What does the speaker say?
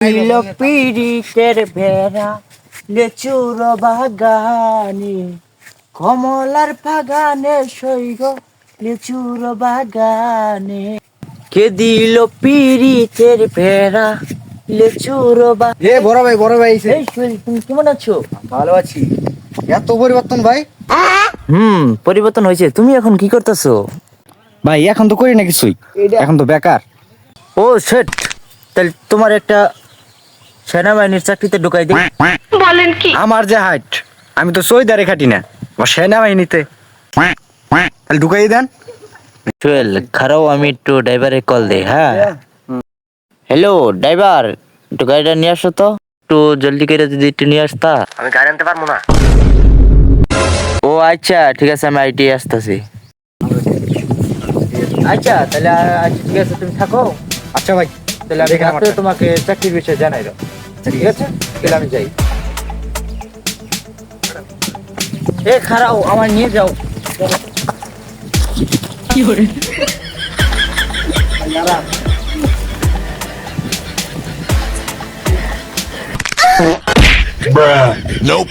ছিল পিরিতের ভেড়া লেচুর বাগানে কমলার বাগানে সৈগ লেচুর বাগানে কে দিল পিরিতের ভেড়া লেচুর এ বড় ভাই এসে। এই শৈল, তুমি কেমন আছো? ভালো আছি। এত পরিবর্তন ভাই? পরিবর্তন হয়েছে। তুমি এখন কি করতেছো? ভাই এখন তো করি না কিছুই, এখন তো বেকার। ও সেট, তাহলে তোমার একটা সেনাবাহিনীর চাকরিতে ঢুকাই দিই। আমার যে হাইট, আমি তো সৈদারে খাটি না, ও সেনাবাহিনীতে। তাহলে ঢুকাই দেন। সোহেল খারাও, আমি একটু ড্রাইভারে কল দেই। হ্যাঁ, হ্যালো ড্রাইভার, একটু গাড়িটা নিয়ে আসো তো, একটু জলদি করে যদি একটু নিয়ে আসতা। আমি গাড়ি আনতে পারবো না। ও আচ্ছা ঠিক আছে, আমি আইটি আসতেছি। আচ্ছা তাহলে আচ্ছা ঠিক আছে, তুমি থাকো। আচ্ছা ভাই, তাহলে আমি দেখেন রাত্রে আমারটা। তোমাকে চাকরির বিষয়ে জানাই দাও। ঠিক আছে, তাহলে আমি যাই। এ খারাও, আমার নিয়ে যাও। কি করে Bruh. Nope.